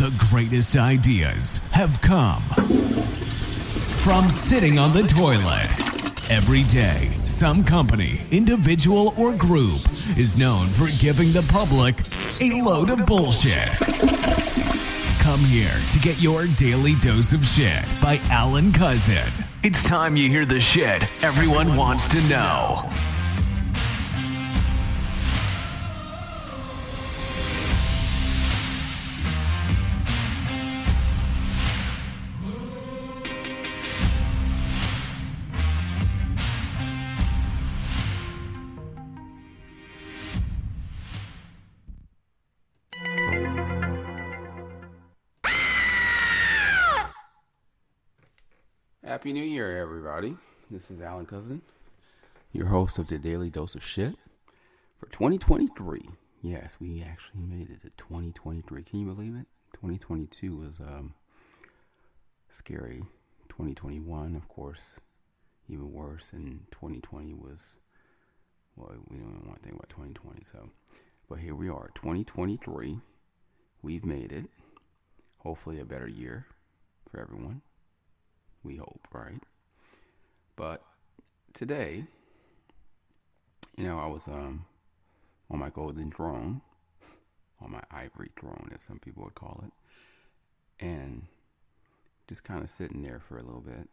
The greatest ideas have come from sitting on the toilet. Every day, some company, individual, or group is known for giving the public a load of bullshit. Come here to get your daily dose of shit by Alan Cousin. It's time you hear the shit everyone wants to know. Happy New Year, everybody. This is Alan Cousin, your host of the Daily Dose of Shit for 2023. Yes, we actually made it to 2023. Can you believe it? 2022 was scary. 2021, of course, even worse. And 2020 was, well, we don't even want to think about 2020. But here we are, 2023. We've made it. Hopefully a better year for everyone. We hope, right? But today, I was on my golden throne, on my ivory throne, as some people would call it, and just kind of sitting there for a little bit.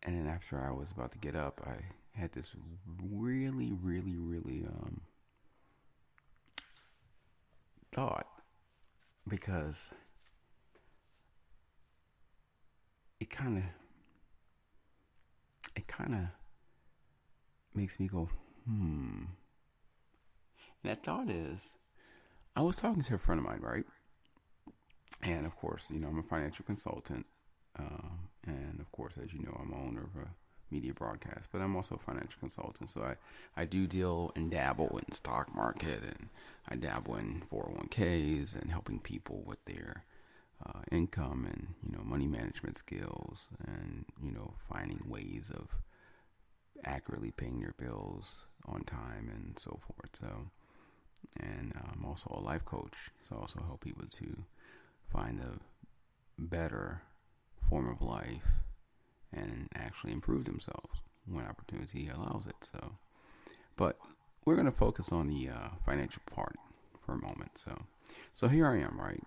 And then after I was about to get up, I had this really thought, because it kind of makes me go, And that thought is, I was talking to a friend of mine, right? And of course, I'm a financial consultant. And of course, as you know, I'm owner of a media broadcast, but I'm also a financial consultant. So I do deal and dabble in stock market, and I dabble in 401ks and helping people with their income and, money management skills, and, finding ways of accurately paying their bills on time and so forth. So, and I'm also a life coach. So I also help people to find a better form of life and actually improve themselves when opportunity allows it. But we're going to focus on the financial part for a moment. So here I am, right?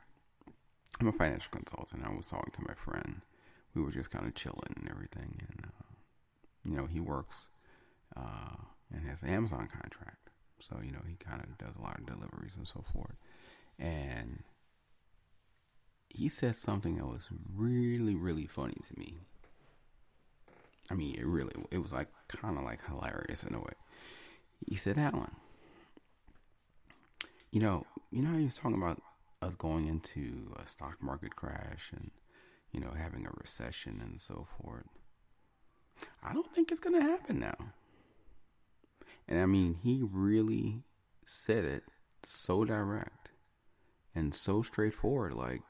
I'm a financial consultant. I was talking to my friend. We were just kind of chilling and everything. And, he works and has an Amazon contract. So, he kind of does a lot of deliveries and so forth. And he said something that was really funny to me. I mean, it was like kind of like hilarious in a way. He said, Alan, how he was talking about us going into a stock market crash and, having a recession and so forth. I don't think it's going to happen now. And I mean, he really said it so direct and so straightforward. Like,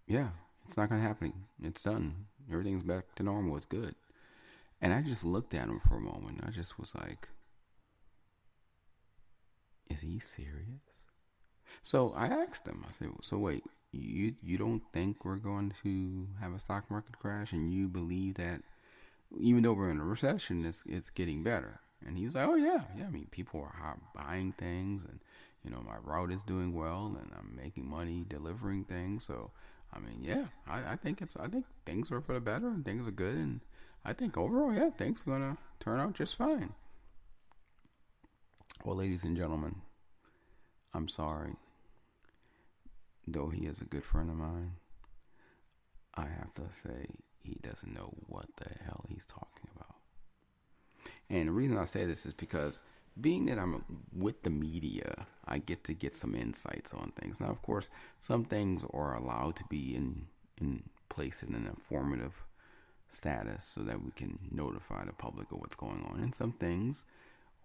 yeah, it's not going to happen. It's done. Everything's back to normal. It's good. And I just looked at him for a moment. I just was like, is he serious? So I asked him, I said, so wait, you don't think we're going to have a stock market crash, and you believe that even though we're in a recession, it's getting better? And he was like, oh yeah. I mean, people are buying things, and, my route is doing well, and I'm making money delivering things. So, I mean, yeah, I think things are for the better, and things are good. And I think overall, yeah, things are going to turn out just fine. Well, ladies and gentlemen, I'm sorry. Though he is a good friend of mine, I have to say he doesn't know what the hell he's talking about. And the reason I say this is because, being that I'm with the media, I get to get some insights on things. Now, of course, some things are allowed to be in place in an informative status so that we can notify the public of what's going on. And some things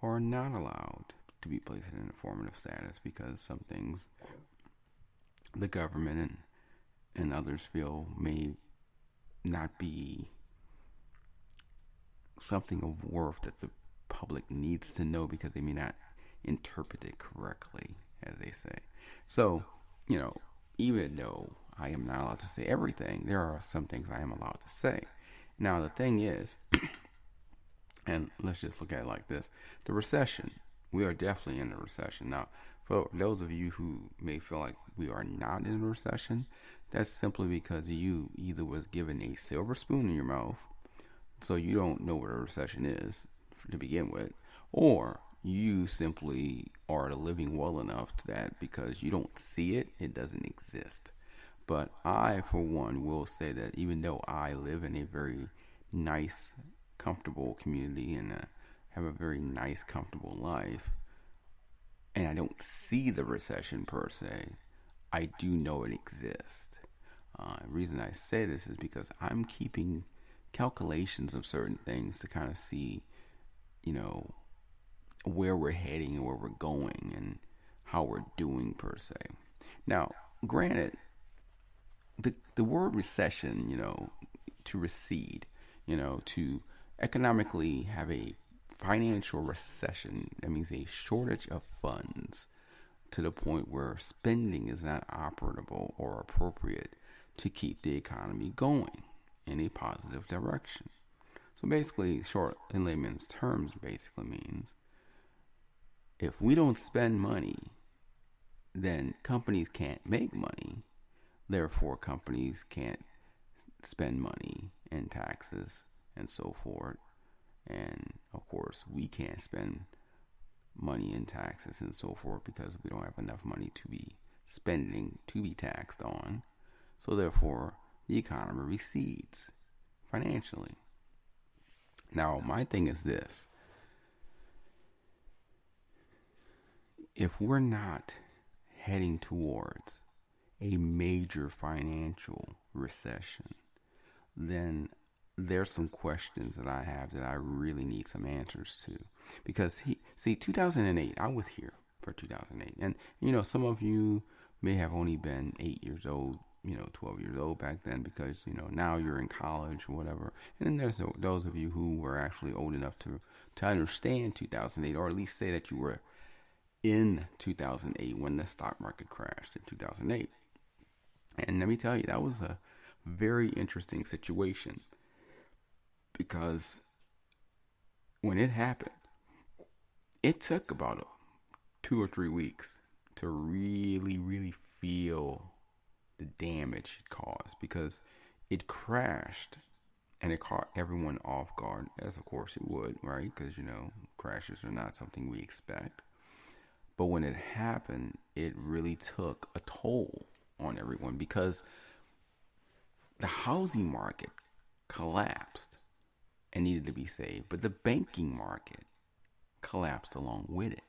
are not allowed to be placed in an informative status because some things the government and others feel may not be something of worth that the public needs to know because they may not interpret it correctly, as they say. So, even though I am not allowed to say everything, there are some things I am allowed to say. Now, the thing is, and let's just look at it like this: the recession. We are definitely in a recession. Now, for those of you who may feel like we are not in a recession, that's simply because you either was given a silver spoon in your mouth, so you don't know what a recession is to begin with, or you simply are living well enough to that because you don't see it, it doesn't exist. But I, for one, will say that even though I live in a very nice, comfortable community and have a very nice, comfortable life, and I don't see the recession per se, I do know it exists. The reason I say this is because I'm keeping calculations of certain things to kind of see, you know, where we're heading and where we're going and how we're doing per se. Now, granted, the word recession, to recede, to economically have a financial recession, that means a shortage of funds to the point where spending is not operable or appropriate to keep the economy going in a positive direction. So basically, short in layman's terms, basically means if we don't spend money, then companies can't make money. Therefore, companies can't spend money in taxes and so forth. And of course, we can't spend money in taxes and so forth because we don't have enough money to be spending to be taxed on. So therefore, the economy recedes financially. Now, my thing is this: if we're not heading towards a major financial recession, then there's some questions that I have that I really need some answers to. Because 2008, I was here for 2008. And, some of you may have only been 8 years old, 12 years old back then because, now you're in college or whatever. And then there's those of you who were actually old enough to understand 2008, or at least say that you were in 2008 when the stock market crashed in 2008. And let me tell you, that was a very interesting situation because when it happened, it took about 2 or 3 weeks to really, really feel the damage it caused, because it crashed and it caught everyone off guard, as of course it would, right? Because, crashes are not something we expect. But when it happened, it really took a toll on everyone because the housing market collapsed and needed to be saved, but the banking market collapsed along with it.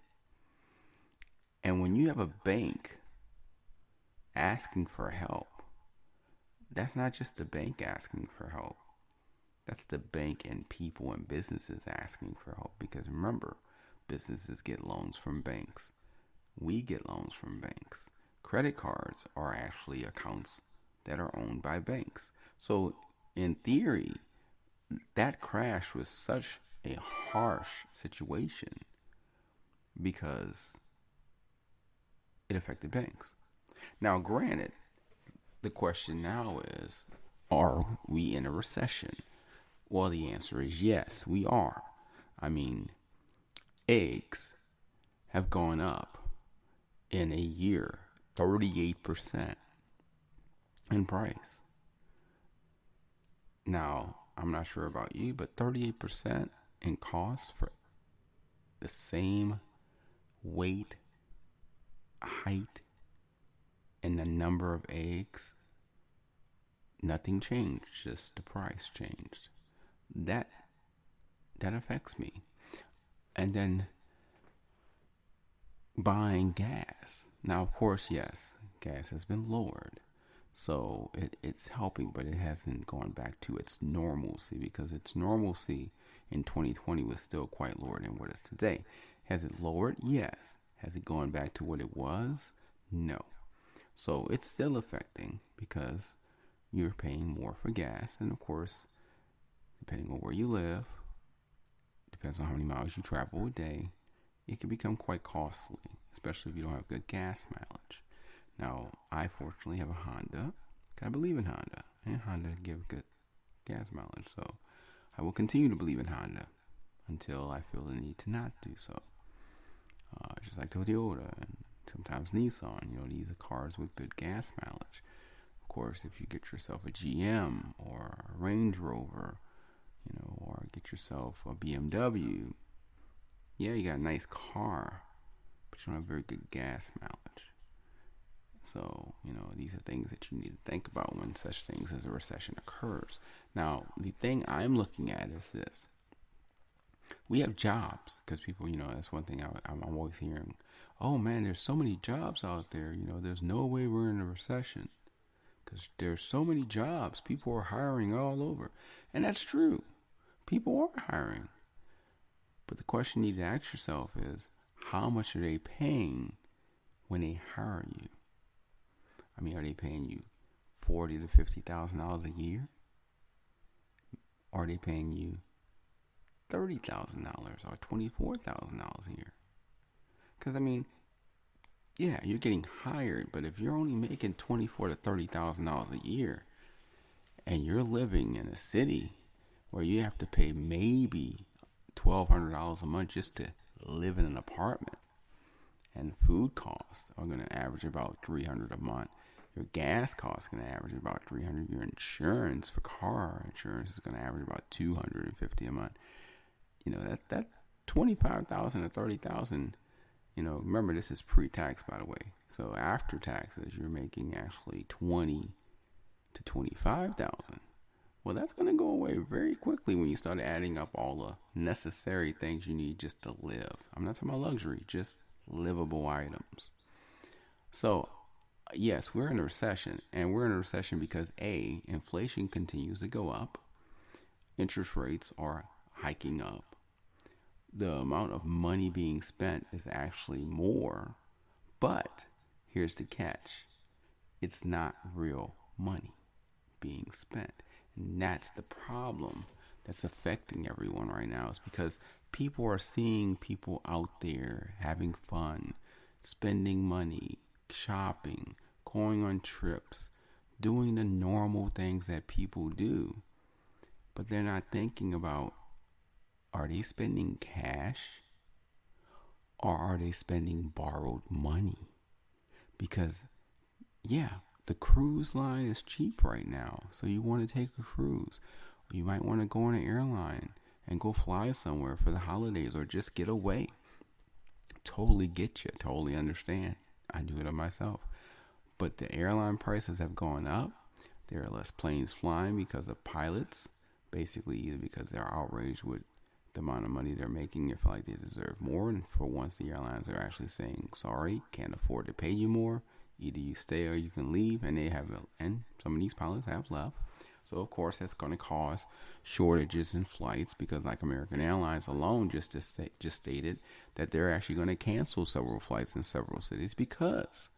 And when you have a bank asking for help, that's not just the bank asking for help. That's the bank and people and businesses asking for help. Because remember, businesses get loans from banks. We get loans from banks. Credit cards are actually accounts that are owned by banks. So in theory, that crash was such a harsh situation because it affected banks. Now, granted, the question now is, are we in a recession? Well, the answer is yes, we are. I mean, eggs have gone up in a year 38% in price. Now, I'm not sure about you, but 38% in cost for the same weight, height, and the number of eggs, nothing changed, just the price changed. That affects me. And then buying gas. Now, of course, yes, gas has been lowered. So it's helping, but it hasn't gone back to its normalcy, because its normalcy in 2020 was still quite lower than what it is today. Has it lowered? Yes. Has it gone back to what it was? No. So it's still affecting because you're paying more for gas. And of course, depending on where you live, depends on how many miles you travel a day, it can become quite costly, especially if you don't have good gas mileage. Now, I fortunately have a Honda. I believe in Honda, and Honda give good gas mileage. So I will continue to believe in Honda until I feel the need to not do so. Just like Toyota and sometimes Nissan, these are cars with good gas mileage. Of course, if you get yourself a GM or a Range Rover, or get yourself a BMW, yeah, you got a nice car, but you don't have very good gas mileage. So, these are things that you need to think about when such things as a recession occurs. Now, the thing I'm looking at is this. We have jobs, because people, that's one thing I'm always hearing. Oh, man, there's so many jobs out there. There's no way we're in a recession because there's so many jobs. People are hiring all over. And that's true. People are hiring. But the question you need to ask yourself is, how much are they paying when they hire you? I mean, are they paying you $40,000 to $50,000 a year? Or are they paying you $30,000 or $24,000 a year? Because, yeah, you're getting hired, but if you're only making $24,000 to $30,000 a year, and you're living in a city where you have to pay maybe $1,200 a month just to live in an apartment, and food costs are going to average about $300 a month. Your gas costs are going to average about $300. Your insurance for car insurance is going to average about $250 a month. That $25,000 to $30,000. Remember, this is pre-tax, by the way. So after taxes, you're making actually $20,000 to $25,000. Well, that's going to go away very quickly when you start adding up all the necessary things you need just to live. I'm not talking about luxury, just livable items. So, yes, we're in a recession, and we're in a recession because A, inflation continues to go up. Interest rates are hiking up. The amount of money being spent is actually more, but here's the catch. It's not real money being spent. And that's the problem that's affecting everyone right now, is because people are seeing people out there having fun, spending money, shopping, going on trips, doing the normal things that people do. But they're not thinking about, are they spending cash or are they spending borrowed money? Because, yeah, the cruise line is cheap right now. So you want to take a cruise. You might want to go on an airline and go fly somewhere for the holidays or just get away. Totally get you. Totally understand. I do it myself. But the airline prices have gone up. There are less planes flying because of pilots. Basically, either because they're outraged with the amount of money they're making, they feel like they deserve more. And for once, the airlines are actually saying, sorry, can't afford to pay you more. Either you stay or you can leave. And some of these pilots have left. So, of course, that's going to cause shortages in flights because, like American Airlines alone just stated that they're actually going to cancel several flights in several cities because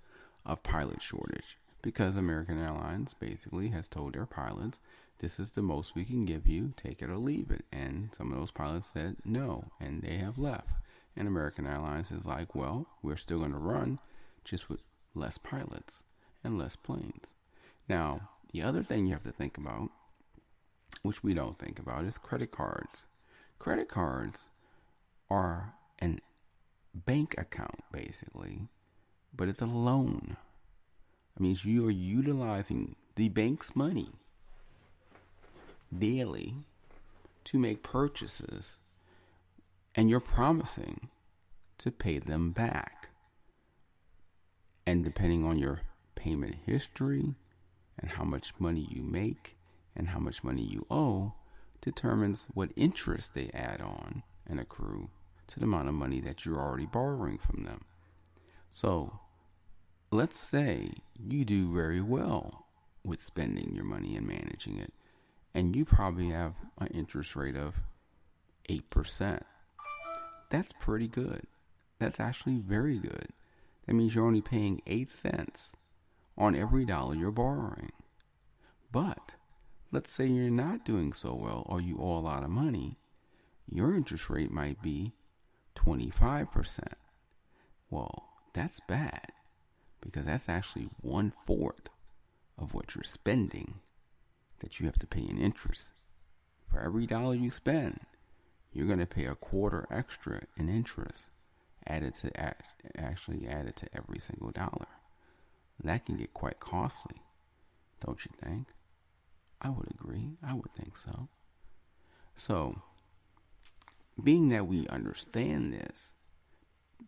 of pilot shortage. Because American Airlines basically has told their pilots, this is the most we can give you, take it or leave it. And some of those pilots said no, and they have left. And American Airlines is like, well, we're still going to run, just with less pilots and less planes. Now, the other thing you have to think about, which we don't think about, is credit cards. Credit cards are a bank account, basically, but it's a loan. That means you are utilizing the bank's money daily to make purchases, and you're promising to pay them back. And depending on your payment history and how much money you make and how much money you owe, determines what interest they add on and accrue to the amount of money that you're already borrowing from them. So let's say you do very well with spending your money and managing it, and you probably have an interest rate of 8%. That's pretty good. That's actually very good. That means you're only paying 8 cents on every dollar you're borrowing. But let's say you're not doing so well, or you owe a lot of money. Your interest rate might be 25%. Well, that's bad. because that's actually 1/4 of what you're spending that you have to pay in interest. For every dollar you spend, you're going to pay a quarter extra in interest added to every single dollar. That can get quite costly, don't you think? I would agree. I would think so. So, being that we understand this,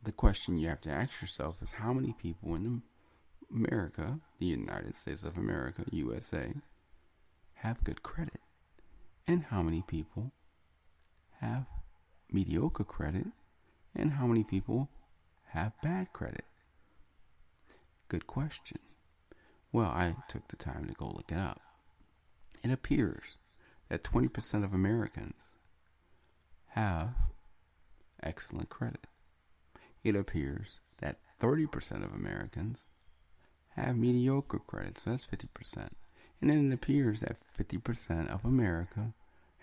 the question you have to ask yourself is how many people in America, the United States of America, USA, have good credit? And how many people have mediocre credit? And how many people have bad credit? Good question. Well, I took the time to go look it up. It appears that 20% of Americans have excellent credit. It appears that 30% of Americans have mediocre credit, so that's 50%. And then it appears that 50% of America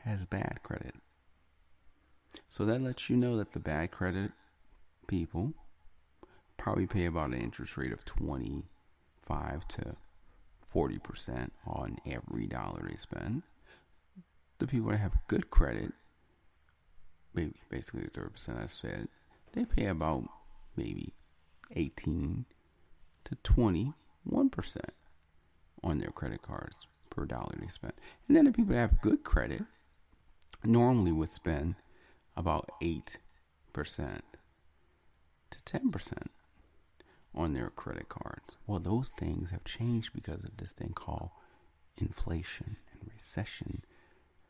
has bad credit. So that lets you know that the bad credit people probably pay about an interest rate of 25 to 40% on every dollar they spend. The people that have good credit, basically the 30% I said, they pay about maybe 18 to 21% on their credit cards per dollar they spend. And then the people that have good credit normally would spend about 8% to 10% on their credit cards. Well, those things have changed because of this thing called inflation and recession.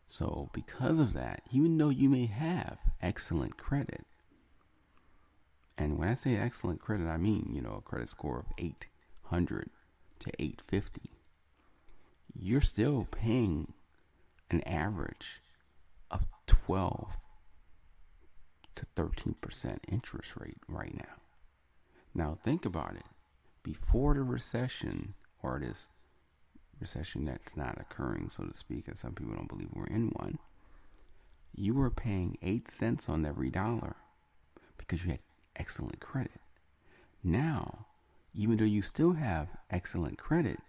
So because of that, even though you may have excellent credit, and when I say excellent credit, I mean, a credit score of 800 to 850, you're still paying an average of 12 to 13% interest rate right now. Now think about it. Before the recession, or this recession that's not occurring, so to speak, as some people don't believe we're in one, you were paying 8 cents on every dollar because you had excellent credit. Now, even though you still have excellent credit,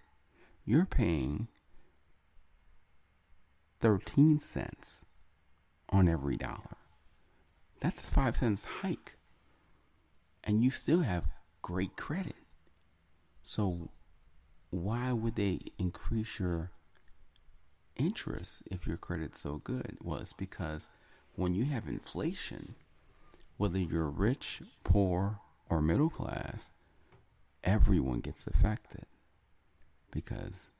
you're paying 13 cents on every dollar. That's a 5 cents hike. And you still have great credit. So why would they increase your interest if your credit's so good? Well, it's because when you have inflation, whether you're rich, poor, or middle class, everyone gets affected because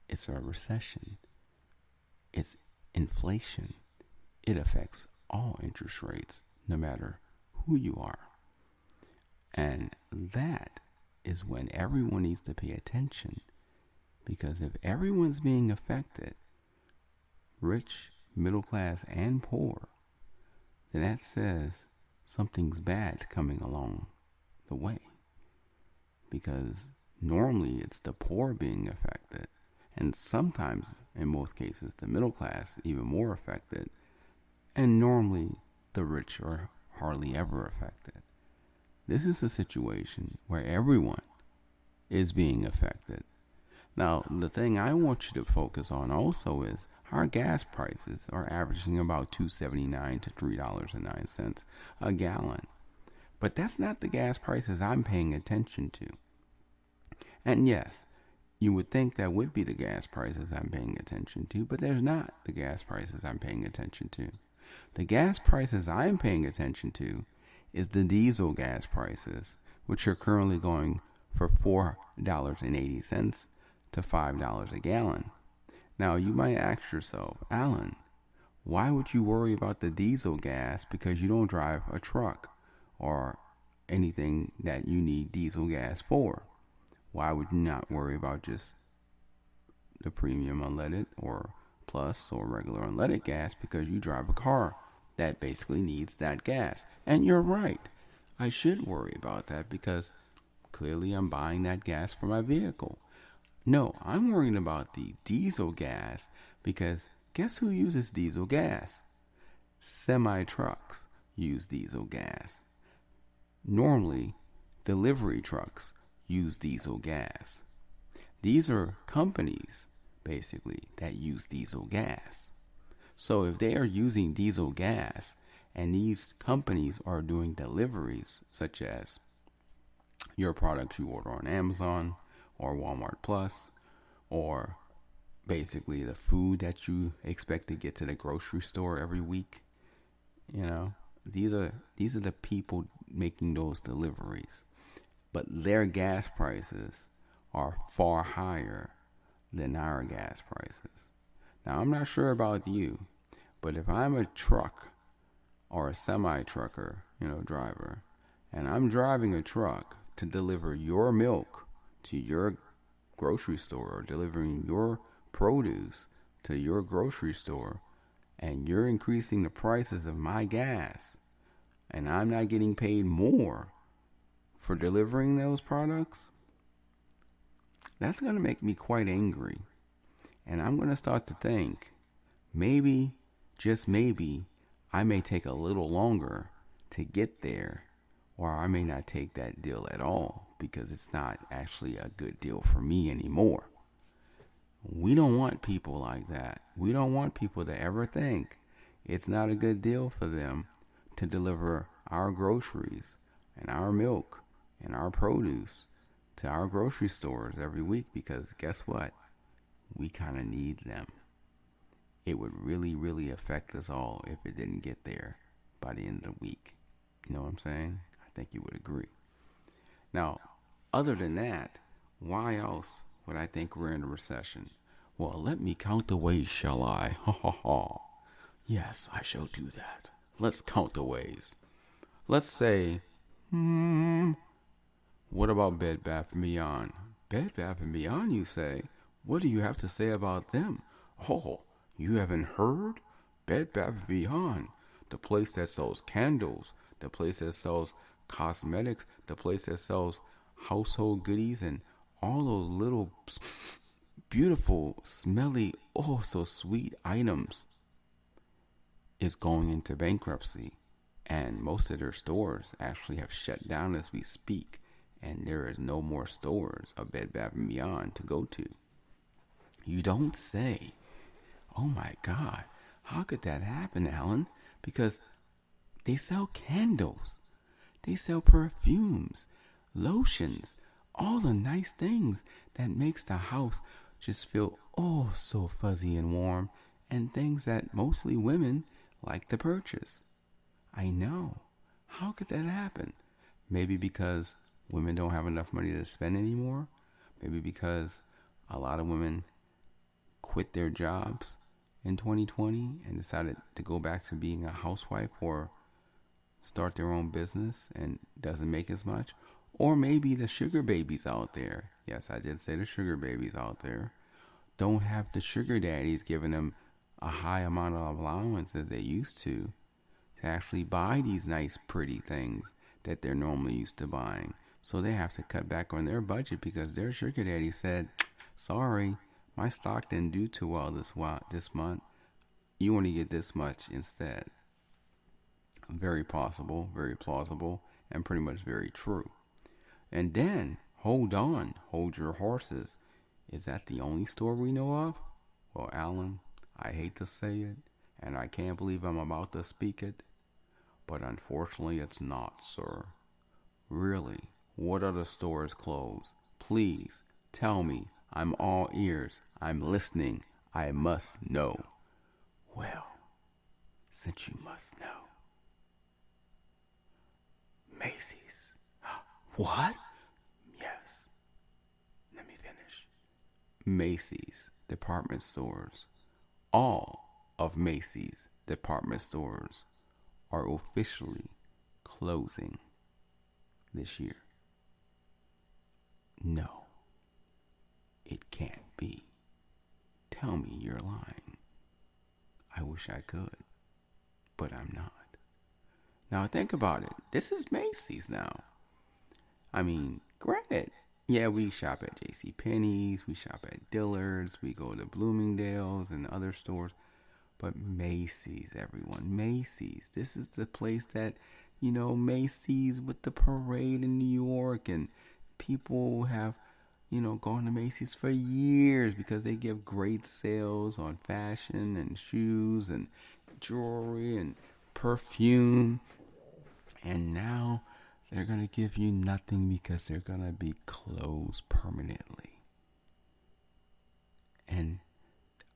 it's a recession. It's inflation. It affects all interest rates, no matter who you are. And that is when everyone needs to pay attention, because if everyone's being affected, rich, middle class, and poor, then that says something's bad coming along the way. Because normally it's the poor being affected, and sometimes, in most cases, the middle class even more affected, and normally the rich are hardly ever affected. This is a situation where everyone is being affected. Now, the thing I want you to focus on also is our gas prices are averaging about $2.79 to $3.09 a gallon. But that's not the gas prices I'm paying attention to. And yes, you would think that would be the gas prices I'm paying attention to, but there's not the gas prices I'm paying attention to. The gas prices I'm paying attention to is the diesel gas prices, which are currently going for $4.80 to $5 a gallon. Now, you might ask yourself, Alan, why would you worry about the diesel gas because you don't drive a truck or anything that you need diesel gas for? Why would you not worry about just the premium unleaded or plus or regular unleaded gas because you drive a car that basically needs that gas? And you're right. I should worry about that because clearly I'm buying that gas for my vehicle. No, I'm worrying about the diesel gas because guess who uses diesel gas? Semi-trucks use diesel gas. Normally, delivery trucks use diesel gas. These are companies, basically, that use diesel gas. So if they are using diesel gas and these companies are doing deliveries, such as your products you order on Amazon or Walmart Plus, or basically the food that you expect to get to the grocery store every week, these are the people making those deliveries. But their gas prices are far higher than our gas prices. Now, I'm not sure about you, but if I'm a truck or a semi-trucker, driver, and I'm driving a truck to deliver your milk to your grocery store, or delivering your produce to your grocery store, and you're increasing the prices of my gas, and I'm not getting paid more for delivering those products, that's going to make me quite angry. And I'm going to start to think, maybe, just maybe, I may take a little longer to get there, or I may not take that deal at all because it's not actually a good deal for me anymore. We don't want people like that. We don't want people to ever think it's not a good deal for them to deliver our groceries and our milk and our produce to our grocery stores every week, because guess what? We kind of need them. It would really, really affect us all if it didn't get there by the end of the week. You know what I'm saying? I think you would agree. Now, other than that, why else would I think we're in a recession? Well, let me count the ways, shall I? Ha ha ha. Yes, I shall do that. Let's count the ways. Let's say, what about Bed Bath & Beyond? Bed Bath & Beyond, you say? What do you have to say about them? Oh, you haven't heard? Bed Bath & Beyond, the place that sells candles, the place that sells cosmetics, the place that sells household goodies and all those little beautiful, smelly, oh so sweet items, is going into bankruptcy. And most of their stores actually have shut down as we speak. And there is no more stores of Bed Bath & Beyond to go to. You don't say. Oh my God, how could that happen, Alan? Because they sell candles. They sell perfumes, lotions, all the nice things that makes the house just feel oh so fuzzy and warm, and things that mostly women like to purchase. I know. How could that happen? Maybe because women don't have enough money to spend anymore. Maybe because a lot of women quit their jobs in 2020 and decided to go back to being a housewife or start their own business and doesn't make as much. Or maybe the sugar babies out there, yes, I did say the sugar babies out there, don't have the sugar daddies giving them a high amount of allowance as they used to actually buy these nice, pretty things that they're normally used to buying. So they have to cut back on their budget because their sugar daddy said, sorry, my stock didn't do too well this month. You only get this much instead. Very possible, very plausible, and pretty much very true. And then, hold on, hold your horses. Is that the only store we know of? Well, Alan, I hate to say it, and I can't believe I'm about to speak it, but unfortunately it's not, sir. Really, what other stores closed? Please, tell me. I'm all ears. I'm listening. I must know. Well, since you must know. Macy's. What? Yes. Let me finish. Macy's department stores. All of Macy's department stores are officially closing this year. No, it can't be. Tell me you're lying. I wish I could, but I'm not. Now think about it. This is Macy's now. I mean, granted, yeah, we shop at JCPenney's, we shop at Dillard's, we go to Bloomingdale's and other stores. But Macy's, everyone, Macy's. This is the place that, Macy's with the parade in New York and people have, gone to Macy's for years because they give great sales on fashion and shoes and jewelry and perfume. And now they're going to give you nothing because they're going to be closed permanently. And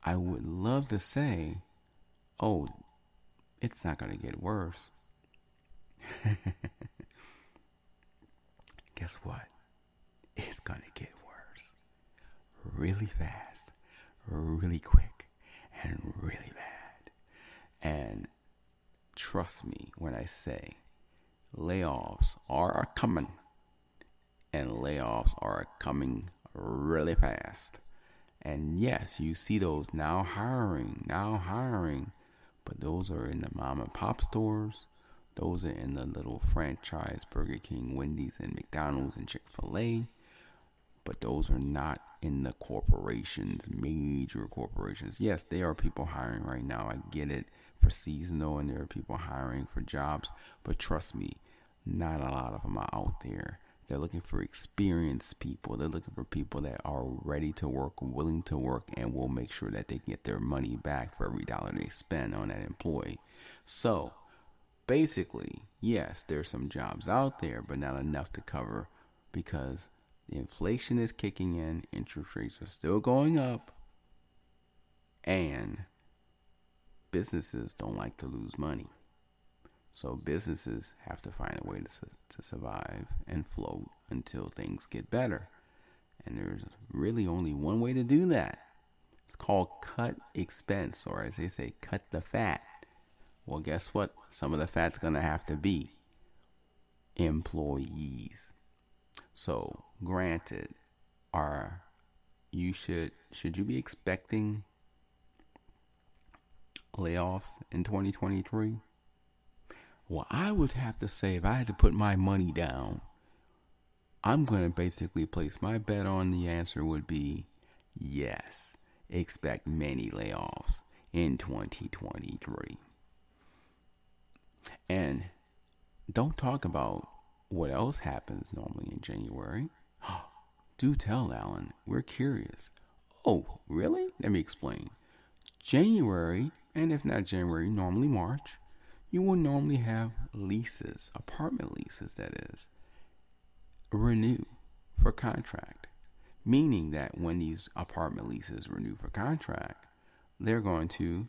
I would love to say, oh, it's not going to get worse. Guess what? It's going to get worse. Really fast, really quick, and really bad. And trust me when I say layoffs are coming. And layoffs are coming really fast. And yes, you see those now hiring. But those are in the mom and pop stores. Those are in the little franchise Burger King, Wendy's, and McDonald's and Chick-fil-A. But those are not in the corporations, major corporations. Yes, there are people hiring right now. I get it for seasonal, and there are people hiring for jobs. But trust me, not a lot of them are out there. They're looking for experienced people. They're looking for people that are ready to work, willing to work, and will make sure that they get their money back for every dollar they spend on that employee. So, basically, yes, there's some jobs out there, but not enough to cover because the inflation is kicking in, interest rates are still going up, and businesses don't like to lose money. So businesses have to find a way to survive and float until things get better. And there's really only one way to do that. It's called cut expense, or as they say, cut the fat. Well, guess what? Some of the fat's going to have to be employees. So, granted, should you be expecting layoffs in 2023? Well, I would have to say, if I had to put my money down, I'm going to basically place my bet on the answer would be yes. Expect many layoffs in 2023. And don't talk about what else happens normally in January. Do tell, Alan. We're curious. Oh, really? Let me explain. January, and if not January, normally March, you will normally have leases, apartment leases that is, renew for contract. Meaning that when these apartment leases renew for contract, they're going to,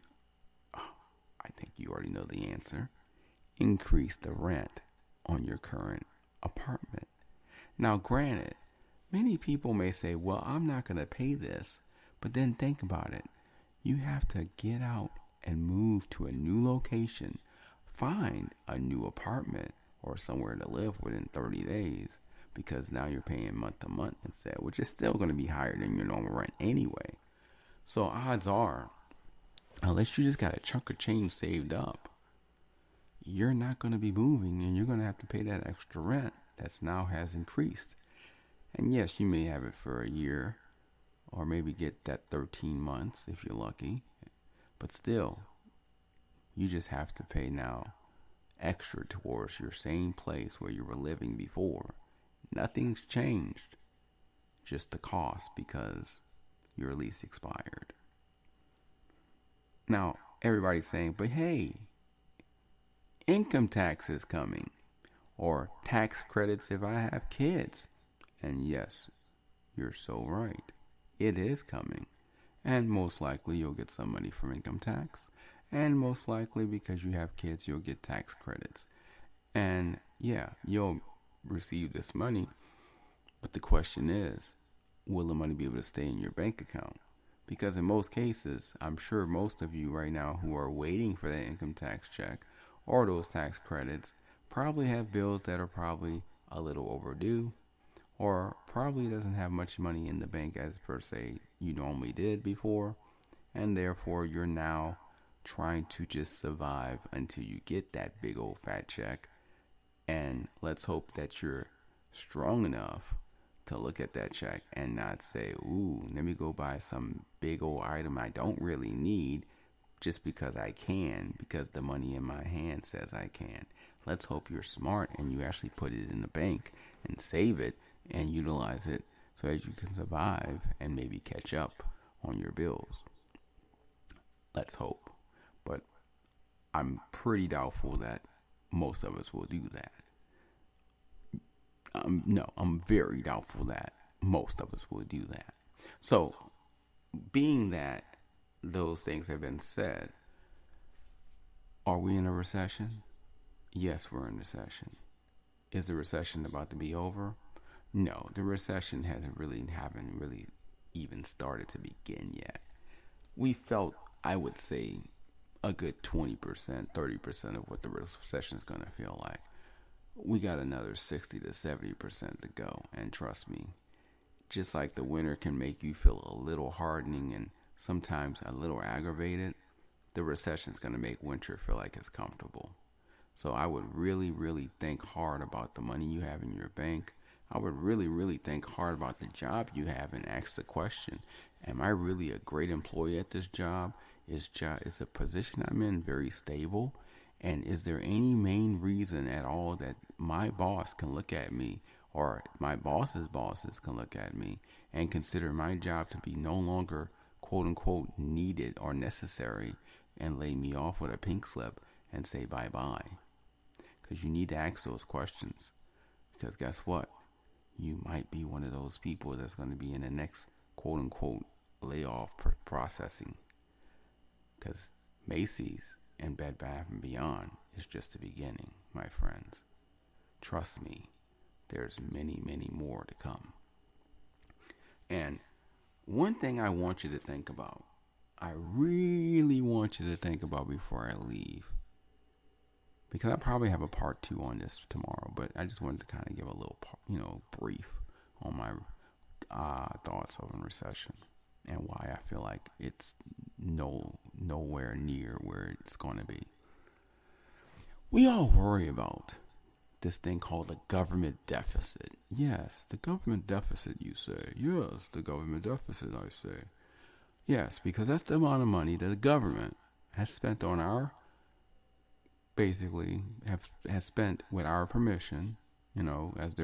I think you already know the answer, increase the rent on your current apartment. Now, granted, many people may say, well, I'm not going to pay this. But then think about it. You have to get out and move to a new location, find a new apartment or somewhere to live within 30 days because now you're paying month to month instead, which is still going to be higher than your normal rent anyway. So odds are, unless you just got a chunk of change saved up, you're not going to be moving and you're going to have to pay that extra rent that's now has increased. And yes, you may have it for a year or maybe get that 13 months if you're lucky. But still, you just have to pay now extra towards your same place where you were living before. Nothing's changed, just the cost because your lease expired. Now, everybody's saying, but hey, income tax is coming, or tax credits if I have kids. And yes, you're so right. It is coming. And most likely you'll get some money from income tax. And most likely because you have kids, you'll get tax credits. And yeah, you'll receive this money. But the question is, will the money be able to stay in your bank account? Because in most cases, I'm sure most of you right now who are waiting for that income tax check or those tax credits probably have bills that are probably a little overdue, or probably doesn't have much money in the bank as per se you normally did before, and therefore you're now trying to just survive until you get that big old fat check. And let's hope that you're strong enough to look at that check and not say, ooh, let me go buy some big old item I don't really need just because I can, because the money in my hand says I can. Let's hope you're smart and you actually put it in the bank and save it and utilize it so that you can survive and maybe catch up on your bills. Let's hope. But I'm pretty doubtful that most of us will do that. No, I'm very doubtful that most of us will do that. So, being that those things have been said, are we in a recession? Yes, we're in a recession. Is the recession about to be over? No, the recession haven't really even started to begin yet. We felt, I would say, a good 20%, 30% of what the recession is going to feel like. We got another 60 to 70% to go. And trust me, just like the winter can make you feel a little hardening and sometimes a little aggravated, the recession is going to make winter feel like it's comfortable. So I would really, really think hard about the money you have in your bank. I would really, really think hard about the job you have and ask the question, am I really a great employee at this job? Is the position I'm in very stable? And is there any main reason at all that my boss can look at me or my boss's bosses can look at me and consider my job to be no longer quote unquote needed or necessary and lay me off with a pink slip and say bye-bye? Because you need to ask those questions. Because guess what? You might be one of those people that's going to be in the next quote-unquote layoff processing. Because Macy's and Bed Bath & Beyond is just the beginning, my friends. Trust me, there's many, many more to come. And one thing I want you to think about, I really want you to think about before I leave, because I probably have a part 2 on this tomorrow, but I just wanted to kind of give a little, brief on my thoughts on recession and why I feel like it's nowhere near where it's going to be. We all worry about this thing called the government deficit. Yes, the government deficit, you say. Yes, the government deficit, I say. Yes, because that's the amount of money that the government has spent on has spent with our permission, as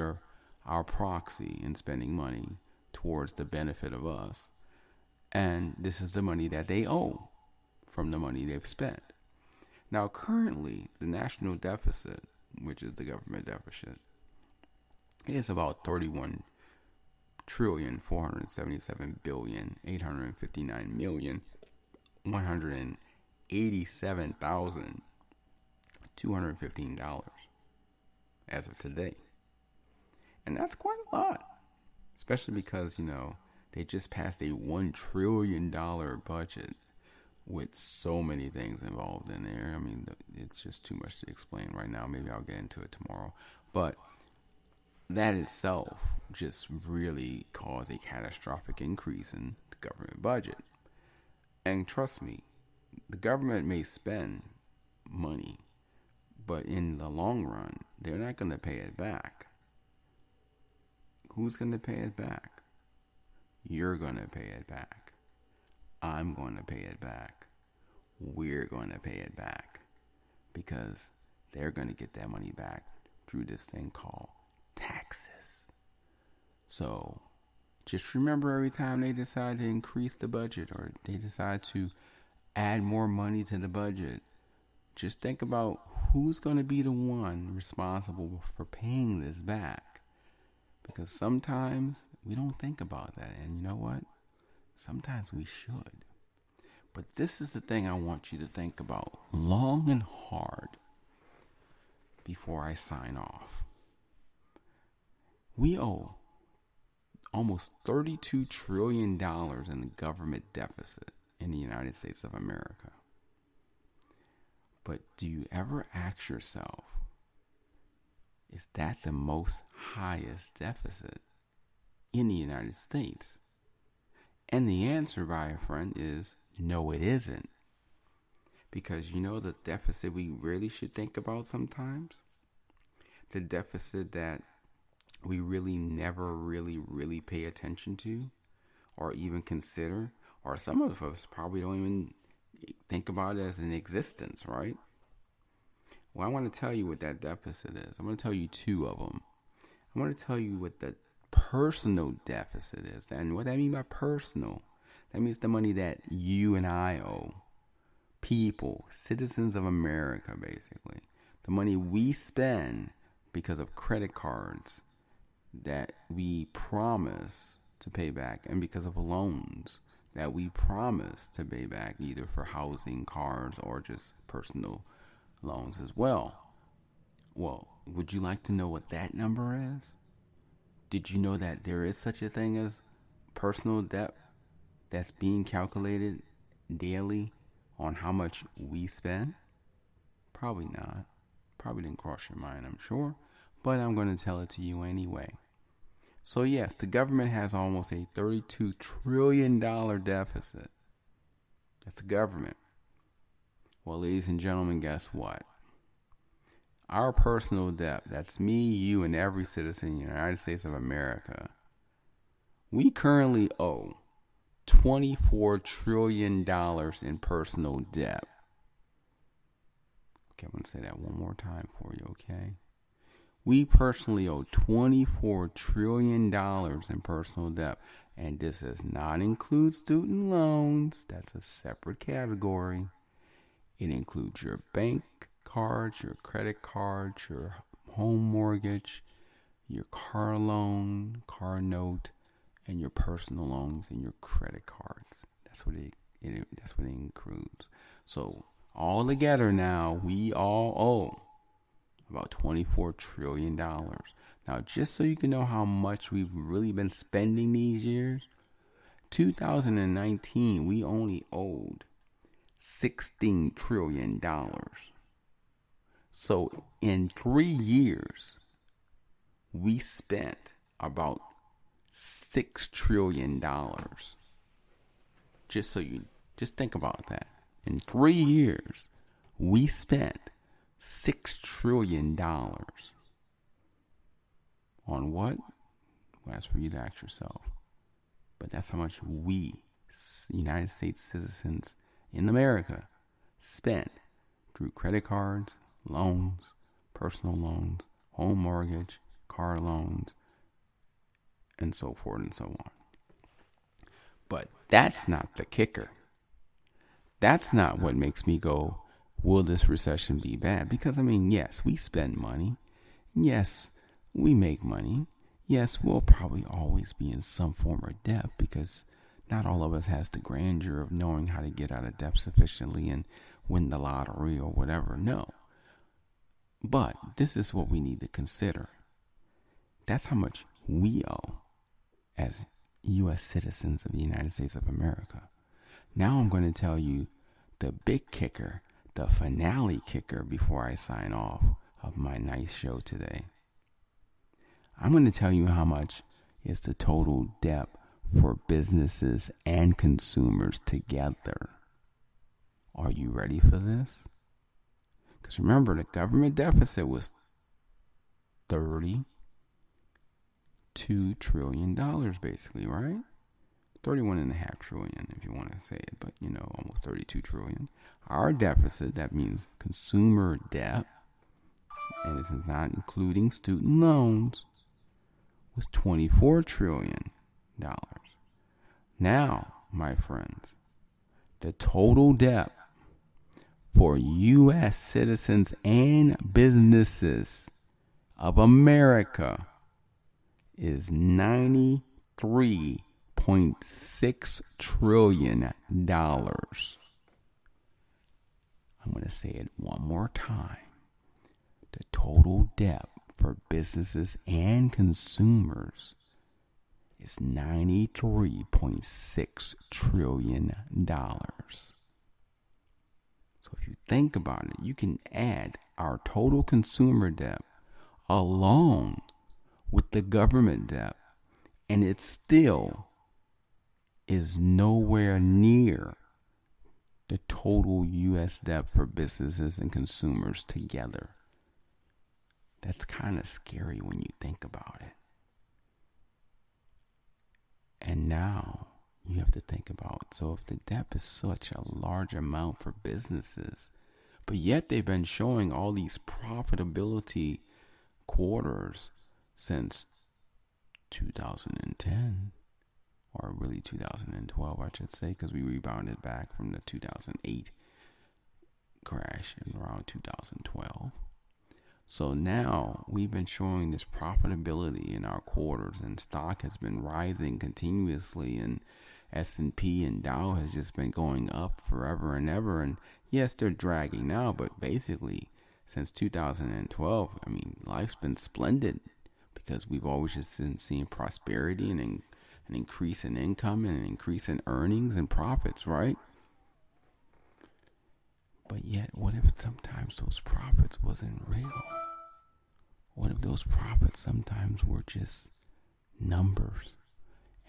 our proxy in spending money towards the benefit of us. And this is the money that they owe from the money they've spent. Now, currently, the national deficit, which is the government deficit, is about 31,477,187,215 as of today. And that's quite a lot, especially because, they just passed a $1 trillion budget with so many things involved in there. I mean, it's just too much to explain right now. Maybe I'll get into it tomorrow. But that itself just really caused a catastrophic increase in the government budget. And trust me, the government may spend money, but in the long run, they're not going to pay it back. Who's going to pay it back? You're going to pay it back. I'm going to pay it back. We're going to pay it back. Because they're going to get that money back through this thing called taxes. So just remember, every time they decide to increase the budget or they decide to add more money to the budget, just think about who's going to be the one responsible for paying this back. Because sometimes we don't think about that. And you know what? Sometimes we should. But this is the thing I want you to think about long and hard before I sign off. We owe almost $32 trillion in the government deficit in the United States of America. But do you ever ask yourself, is that the most highest deficit in the United States? And the answer, my friend, is no, it isn't. Because the deficit we really should think about sometimes? The deficit that we really never really pay attention to or even consider, or some of us probably don't even think about it as an existence, right? Well, I want to tell you what that deficit is. I'm going to tell you 2 of them. I'm going to tell you what the personal deficit is. And what I mean by personal, that means the money that you and I owe. People, citizens of America, basically. The money we spend because of credit cards that we promise to pay back, and because of loans that we promise to pay back, either for housing, cars, or just personal loans as well. Well, would you like to know what that number is? Did you know that there is such a thing as personal debt that's being calculated daily on how much we spend? Probably not. Probably didn't cross your mind, I'm sure. But I'm going to tell it to you anyway. So yes, the government has almost a $32 trillion deficit. That's the government. Well, ladies and gentlemen, guess what? Our personal debt, that's me, you, and every citizen in the United States of America, we currently owe $24 trillion in personal debt. Okay, I'm going to say that one more time for you, okay? We personally owe $24 trillion in personal debt. And this does not include student loans. That's a separate category. It includes your bank cards, your credit cards, your home mortgage, your car loan, car note, and your personal loans and your credit cards. That's what it includes. So all together now, we all owe about $24 trillion. Now, just so you can know how much we've really been spending these years, 2019, we only owed $16 trillion. So in 3 years, we spent about $6 trillion. Just think about that. In 3 years, we spent $6 trillion. On what? Well, that's for you to ask yourself. But that's how much we, United States citizens in America, spent through credit cards, loans, personal loans, home mortgage, car loans, and so forth and so on. But that's not the kicker. That's not what makes me go, will this recession be bad? Because, yes, we spend money. Yes, we make money. Yes, we'll probably always be in some form of debt because not all of us has the grandeur of knowing how to get out of debt sufficiently and win the lottery or whatever. No. But this is what we need to consider. That's how much we owe as U.S. citizens of the United States of America. Now I'm going to tell you the big kicker, the finale kicker before I sign off of my nice show today. I'm going to tell you how much is the total debt for businesses and consumers together. Are you ready for this? Because remember, the government deficit was $32 trillion basically, right? 31.5 trillion if you want to say it, but almost 32 trillion. Our deficit, that means consumer debt, and this is not including student loans, was $24 trillion. Now, my friends, the total debt for U.S. citizens and businesses of America is $93.6 trillion. I'm going to say it one more time. The total debt for businesses and consumers is $93.6 trillion. So if you think about it, you can add our total consumer debt along with the government debt, and it still is nowhere near the total U.S. debt for businesses and consumers together. That's kind of scary when you think about it. And now you have to think about, so if the debt is such a large amount for businesses, but yet they've been showing all these profitability quarters since 2010, or really 2012, I should say, because we rebounded back from the 2008 crash in around 2012. So now we've been showing this profitability in our quarters, and stock has been rising continuously, and S&P and Dow has just been going up forever and ever. And yes, they're dragging now, but basically since 2012, I mean, life's been splendid because we've always just been seeing prosperity and an increase in income and an increase in earnings and profits, right? But yet, what if sometimes those profits wasn't real? What if those profits sometimes were just numbers?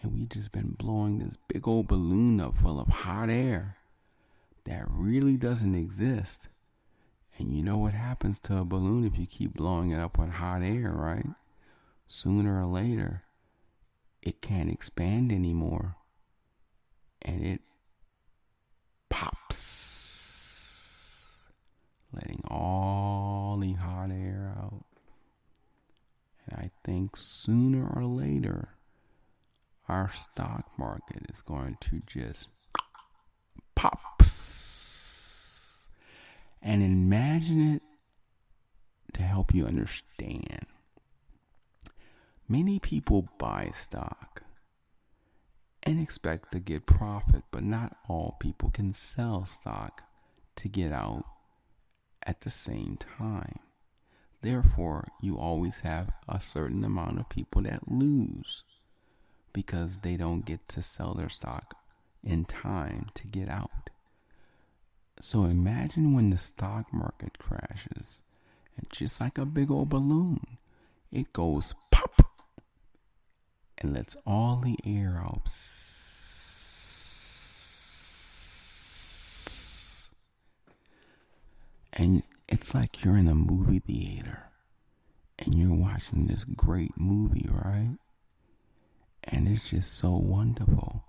And we just been blowing this big old balloon up full of hot air that really doesn't exist. And you know what happens to a balloon if you keep blowing it up with hot air, right? Sooner or later, it can't expand anymore. And it pops, letting all the hot air out. And I think sooner or later, our stock market is going to just pops. And imagine it to help you understand. Many people buy stock and expect to get profit, but not all people can sell stock to get out at the same time. Therefore, you always have a certain amount of people that lose because they don't get to sell their stock in time to get out. So imagine when the stock market crashes, and just like a big old balloon, it goes pop and lets all the air out. And it's like you're in a movie theater and you're watching this great movie, right? And it's just so wonderful.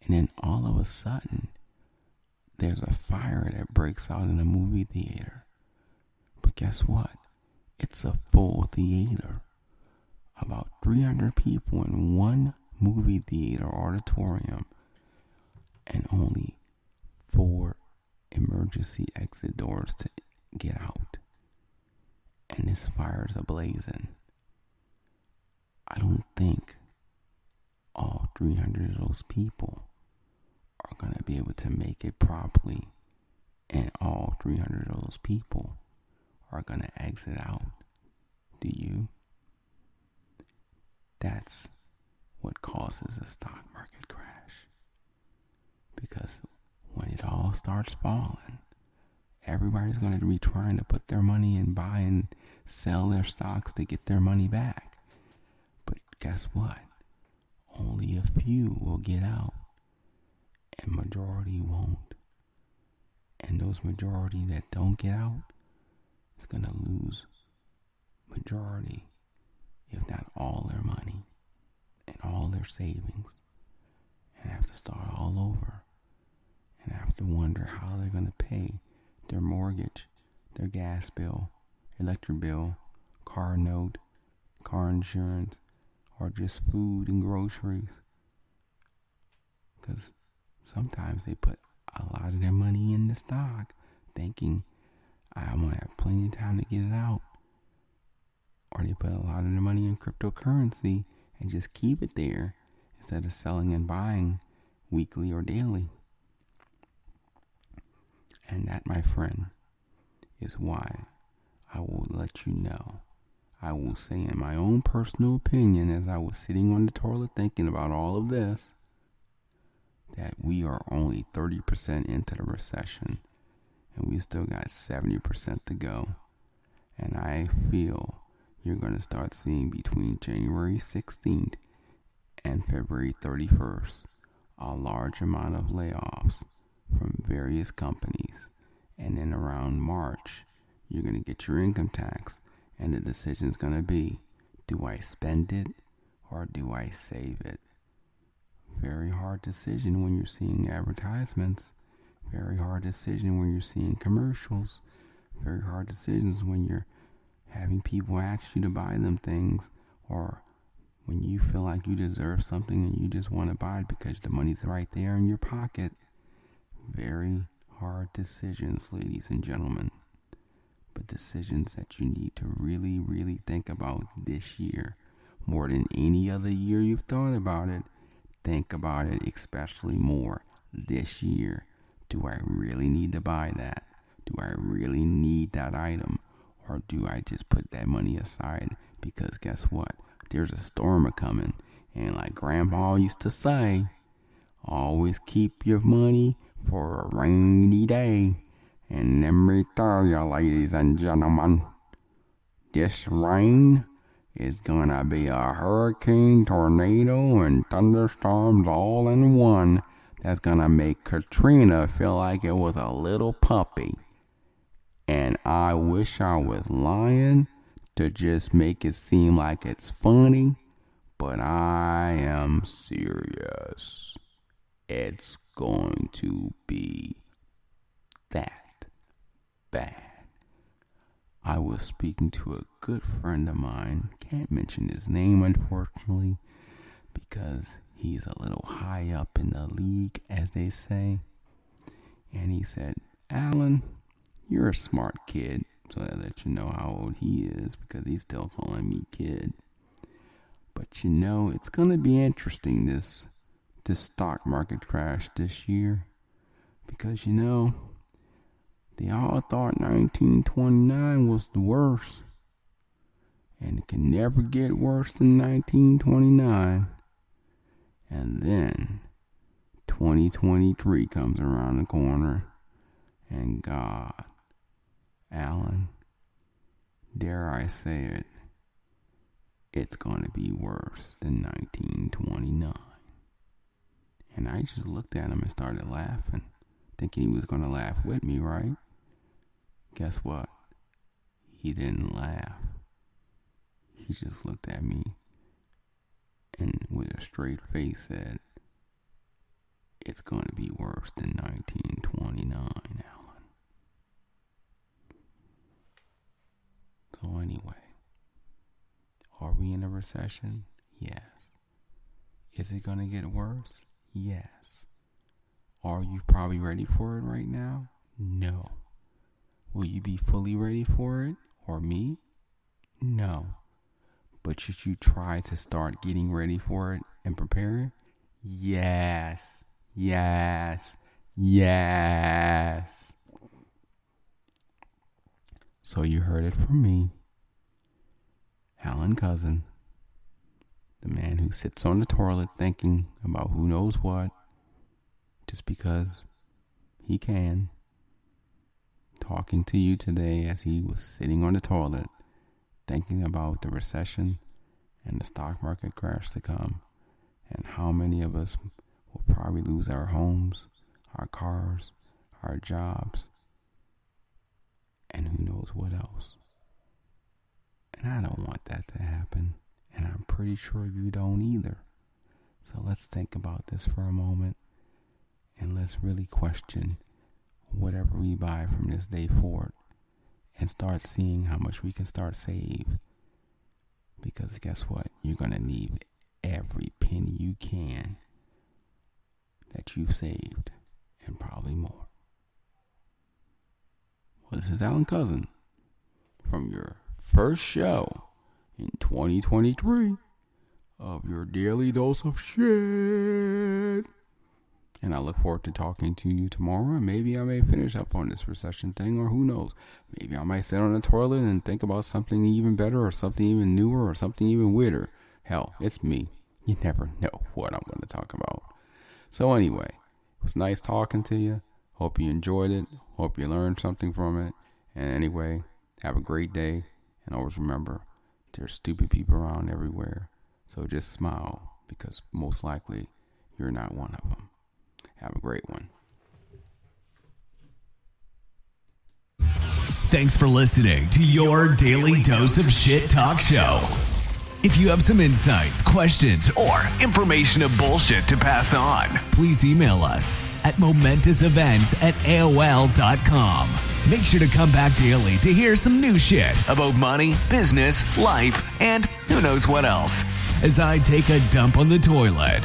And then all of a sudden, there's a fire that breaks out in the movie theater. But guess what? It's a full theater. About 300 people in one movie theater auditorium, and only 4 emergency exit doors to get out. And this fire's ablazing. I don't think all 300 of those people are going to be able to make it properly, and all 300 of those people are going to exit out. Do you? That's what causes a stock market crash. Because when it all starts falling, everybody's going to be trying to put their money and buy and sell their stocks to get their money back. But guess what? Only a few will get out, and majority won't. And those majority that don't get out is going to lose majority, if not all their money and all their savings, and have to start all over, and have to wonder how they're going to pay their mortgage, their gas bill, electric bill, car note, car insurance, or just food and groceries. Because sometimes they put a lot of their money in the stock thinking, I'm going to have plenty of time to get it out. Or they put a lot of their money in cryptocurrency and just keep it there instead of selling and buying weekly or daily. And that, my friend, is why I will let you know. I will say in my own personal opinion, as I was sitting on the toilet thinking about all of this, that we are only 30% into the recession, and we still got 70% to go. And I feel you're going to start seeing between January 16th and February 31st a large amount of layoffs from various companies. And then around March, you're going to get your income tax, and the decision is going to be, do I spend it or do I save it? Very hard decision when you're seeing advertisements. Very hard decision when you're seeing commercials. Very hard decisions when you're having people ask you to buy them things, or when you feel like you deserve something and you just want to buy it because the money's right there in your pocket. Very hard decisions, ladies and gentlemen. But decisions that you need to really, really think about this year. More than any other year you've thought about it. Think about it especially more this year. Do I really need to buy that? Do I really need that item? Or do I just put that money aside? Because guess what? There's a storm a-coming. And like Grandpa used to say, always keep your money for a rainy day. And let me tell you, ladies and gentlemen, this rain is gonna be a hurricane, tornado, and thunderstorms all in one. That's gonna make Katrina feel like it was a little puppy. And I wish I was lying to just make it seem like it's funny, but I am serious. It's going to be that bad. I was speaking to a good friend of mine. Can't mention his name, unfortunately, because he's a little high up in the league, as they say. And he said, Alan, you're a smart kid. So I let you know how old he is, because he's still calling me kid. But you know, it's going to be interesting, this stock market crash this year. Because you know, they all thought 1929 was the worst. And it can never get worse than 1929. And then 2023 comes around the corner. And God, Alan, dare I say it, it's going to be worse than 1929. And I just looked at him and started laughing, thinking he was going to laugh with me, right? Guess what? He didn't laugh. He just looked at me and with a straight face said, it's going to be worse than 1929, Alan. So anyway, are we in a recession? Yes. Is it going to get worse? Yes. Are you probably ready for it right now? No. Will you be fully ready for it? Or me? No. But should you try to start getting ready for it and prepare? Yes. Yes. Yes. So you heard it from me, Alan Cousin, the man who sits on the toilet thinking about who knows what, just because he can, talking to you today as he was sitting on the toilet, thinking about the recession and the stock market crash to come, and how many of us will probably lose our homes, our cars, our jobs, and who knows what else. And I don't want that to happen, and I'm pretty sure you don't either. So let's think about this for a moment, and let's really question whatever we buy from this day forward, and start seeing how much we can start save. Because guess what? You're going to need every penny you can that you've saved, and probably more. Well, this is Alan Cousin from your first show in 2023 of your daily dose of shit. And I look forward to talking to you tomorrow. And maybe I may finish up on this recession thing, or who knows. Maybe I might sit on the toilet and think about something even better, or something even newer, or something even weirder. Hell, it's me. You never know what I'm going to talk about. So anyway, it was nice talking to you. Hope you enjoyed it. Hope you learned something from it. And anyway, have a great day. And always remember, there's stupid people around everywhere. So just smile, because most likely you're not one of them. Have a great one. Thanks for listening to your Daily Dose of Shit Talk Show. If you have some insights, questions, or information of bullshit to pass on, please email us at momentousevents@aol.com. Make sure to come back daily to hear some new shit about money, business, life, and who knows what else. As I take a dump on the toilet.